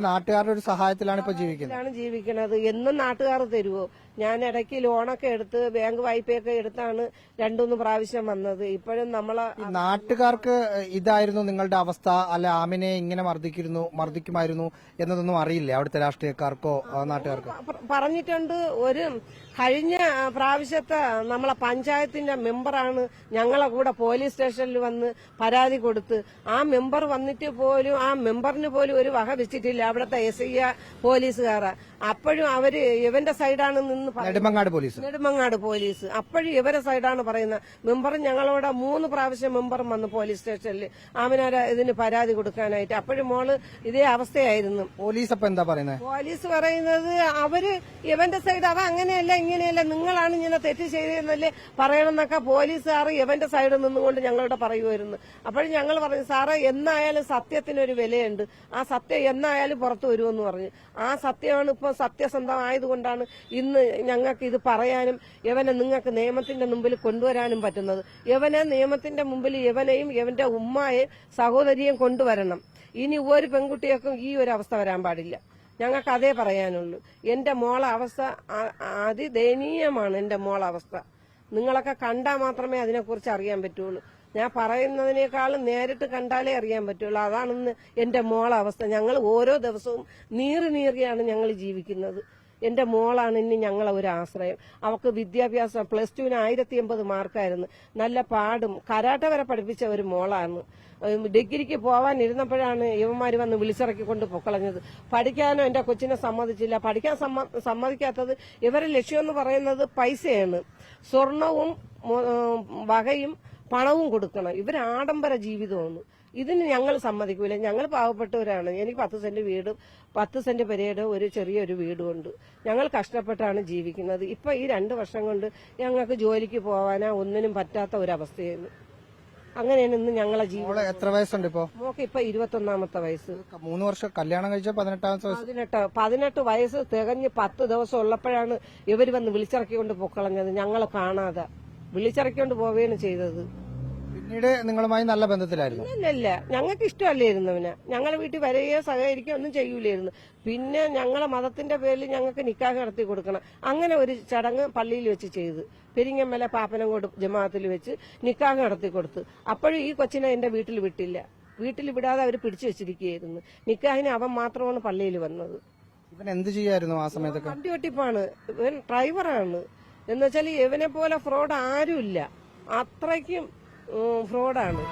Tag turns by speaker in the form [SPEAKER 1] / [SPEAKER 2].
[SPEAKER 1] നാട്ടുകാരുടെ ഒരു സഹായത്തിലാണ് ഇപ്പൊ
[SPEAKER 2] ജീവിക്കുന്നത്. എന്നും നാട്ടുകാർ തരുവോ? ഞാൻ ഇടയ്ക്ക് ലോണൊക്കെ എടുത്ത് ബാങ്ക് വായ്പയൊക്കെ എടുത്താണ് 2-3 പ്രാവശ്യം വന്നത്. ഇപ്പോഴും
[SPEAKER 1] നാട്ടുകാർക്ക് ഇതായിരുന്നു നിങ്ങളുടെ അവസ്ഥ, അല്ല ആമിനെ ഇങ്ങനെ മർദ്ദിക്കുമായിരുന്നു എന്നതൊന്നും അറിയില്ല അവിടുത്തെ രാഷ്ട്രീയക്കാർക്കോ നാട്ടുകാർക്കോ?
[SPEAKER 2] പറഞ്ഞിട്ടുണ്ട്. കഴിഞ്ഞ പ്രാവശ്യത്തെ നമ്മളെ പഞ്ചായത്തിന്റെ മെമ്പറാണ് ഞങ്ങളെ കൂടെ പോലീസ് സ്റ്റേഷനിൽ വന്ന് പരാതി കൊടുത്ത്. ആ മെമ്പർ വന്നിട്ട് പോലും ആ മെമ്പറിന് പോലും ഒരു വക വെച്ചിട്ടില്ല അവിടുത്തെ SI പോലീസുകാരാ. അപ്പോഴും അവര് ഇവന്റെ സൈഡാണ് നിന്ന് നെടുമങ്ങാട് പോലീസ് അപ്പോഴും ഇവരെ സൈഡാണ് പറയുന്നത്. മെമ്പറും ഞങ്ങളോട് 3 പ്രാവശ്യം മെമ്പറും വന്ന് പോലീസ് സ്റ്റേഷനിൽ ആമിനാര ഇതിന് പരാതി കൊടുക്കാനായിട്ട്. അപ്പോഴും മോള് ഇതേ അവസ്ഥയായിരുന്നു.
[SPEAKER 1] പോലീസ് അപ്പൊ എന്താ പറയുന്നത്?
[SPEAKER 2] പോലീസ് പറയുന്നത് അവര് ഇവന്റെ സൈഡ് അവ അങ്ങനെയല്ല ഇങ്ങനെയല്ല, നിങ്ങളാണ് ഇങ്ങനെ തെറ്റ് ചെയ്തതെന്നല്ലേ പറയണമെന്നൊക്കെ പോലീസുകാർ ഇവന്റെ സൈഡിൽ നിന്നുകൊണ്ട് ഞങ്ങളോട് പറയുമായിരുന്നു. അപ്പോഴും ഞങ്ങൾ പറഞ്ഞു, സാറേ എന്നായാലും സത്യത്തിനൊരു വിലയുണ്ട്, ആ സത്യം എന്നായാലും പുറത്തു വരുമെന്ന് പറഞ്ഞു. ആ സത്യമാണ് ഇപ്പോൾ സത്യസന്ധമായതുകൊണ്ടാണ് ഇന്ന് ഞങ്ങൾക്ക് ഇത് പറയാനും ഇവനെ നിങ്ങൾക്ക് നിയമത്തിന്റെ മുമ്പിൽ കൊണ്ടുവരാനും പറ്റുന്നത്. ഇവനെ നിയമത്തിന്റെ മുമ്പിൽ ഇവനെയും ഇവന്റെ ഉമ്മയെയും സഹോദരിയെയും കൊണ്ടുവരണം. ഇനി ഒരു പെൺകുട്ടികൾക്കും ഈ ഒരു അവസ്ഥ വരാൻ പാടില്ല. ഞങ്ങൾക്ക് അതേ പറയാനുള്ളൂ. എന്റെ മോളെ അവസ്ഥ അതിദയനീയമാണ്. എന്റെ മോളെ അവസ്ഥ നിങ്ങളൊക്കെ കണ്ടാൽ മാത്രമേ അതിനെക്കുറിച്ച് അറിയാൻ പറ്റുള്ളൂ. ഞാൻ പറയുന്നതിനേക്കാളും നേരിട്ട് കണ്ടാലേ അറിയാൻ പറ്റുള്ളൂ. അതാണെന്ന് എന്റെ മോളെ അവസ്ഥ. ഞങ്ങൾ ഓരോ ദിവസവും നീറിയാണ് ഞങ്ങൾ ജീവിക്കുന്നത്. എന്റെ മോളാണ് ഇനി ഞങ്ങളെ ഒരു ആശ്രയം. അവൾക്ക് വിദ്യാഭ്യാസം +2-ന് 1080 മാർക്കായിരുന്നു. നല്ല പാടും കരാട്ട വരെ പഠിപ്പിച്ച ഒരു മോളാണ്. ഡിഗ്രിക്ക് പോവാനിരുന്നപ്പോഴാണ് ഇവന്മാര് വന്ന് വിളിച്ചിറക്കിക്കൊണ്ട് പൊക്കളഞ്ഞത്. പഠിക്കാനോ എന്റെ കൊച്ചിനെ സമ്മതിച്ചില്ല. പഠിക്കാൻ സമ്മതിക്കാത്തത് ഇവരുടെ ലക്ഷ്യം എന്ന് പറയുന്നത് പൈസയാണ്. സ്വർണവും വകയും പണവും കൊടുക്കണം. ഇവർ ആഡംബര ജീവിതമാണ്. ഇതിന് ഞങ്ങൾ സമ്മതിക്കൂല. ഞങ്ങൾ പാവപ്പെട്ടവരാണ്. എനിക്ക് 10 സെന്റ് വീടും 10 സെന്റ് പെരയുടെ ഒരു ചെറിയൊരു വീടുമുണ്ട്. ഞങ്ങൾ കഷ്ടപ്പെട്ടാണ് ജീവിക്കുന്നത്. ഇപ്പൊ ഈ 2 വർഷം കൊണ്ട് ഞങ്ങൾക്ക് ജോലിക്ക് പോവാനോ ഒന്നിനും പറ്റാത്ത ഒരവസ്ഥയാണ്. അങ്ങനെയാണ് ഇന്ന് ഞങ്ങളെ ജീവിതം.
[SPEAKER 1] എത്ര വയസ്സുണ്ട് ഇപ്പൊ?
[SPEAKER 2] മോക്ക് ഇപ്പൊ 21ാമത്തെ വയസ്സ്.
[SPEAKER 1] 3 വർഷം കല്യാണം കഴിച്ച 18ാമത്തെ വയസ്സ്.
[SPEAKER 2] 18 വയസ്സ് തികഞ്ഞ് 10 ദിവസം ഉള്ളപ്പോഴാണ് ഇവർ വന്ന് വിളിച്ചിറക്കിക്കൊണ്ട് പൊക്കളഞ്ഞത്. ഞങ്ങൾ കാണാതെ വിളിച്ചിറക്കിക്കൊണ്ട് പോവുകയാണ് ചെയ്തത്.
[SPEAKER 1] പിന്നീട് നിങ്ങളുമായി നല്ല ബന്ധത്തിലായിരുന്നു?
[SPEAKER 2] ഇല്ല, ഞങ്ങൾക്ക് ഇഷ്ടമല്ലായിരുന്നവന്. ഞങ്ങളെ വീട്ടിൽ വരികയോ സഹകരിക്കുകയോ ഒന്നും ചെയ്യൂലായിരുന്നു. പിന്നെ ഞങ്ങളെ മതത്തിന്റെ പേരിൽ ഞങ്ങൾക്ക് നിക്കാഹ് നടത്തി കൊടുക്കണം. അങ്ങനെ ഒരു ചടങ്ങ് പള്ളിയിൽ വെച്ച് ചെയ്ത് പെരിങ്ങമല പാപ്പനംകോട് ജമാഅത്തിൽ വെച്ച് നിക്കാഹ് നടത്തി കൊടുത്തു. അപ്പോഴും ഈ കൊച്ചിനെ എന്റെ വീട്ടിൽ വിട്ടില്ല. വീട്ടിൽ വിടാതെ അവർ പിടിച്ചു വെച്ചിരിക്കുകയായിരുന്നു. നിക്കാഹിന് അവൻ മാത്രമാണ് പള്ളിയിൽ വന്നത്.
[SPEAKER 1] ഇവൻ എന്ത് ചെയ്യായിരുന്നു ആ സമയത്തൊക്കെ?
[SPEAKER 2] വണ്ടി വെട്ടിപ്പാണ്. ഇവൻ ഡ്രൈവറാണ്. എന്നുവെച്ചാൽ ഇവനെ പോലെ ഫ്രോഡ് ആരുമില്ല. അത്രയ്ക്കും ഫ്രോഡാണ്.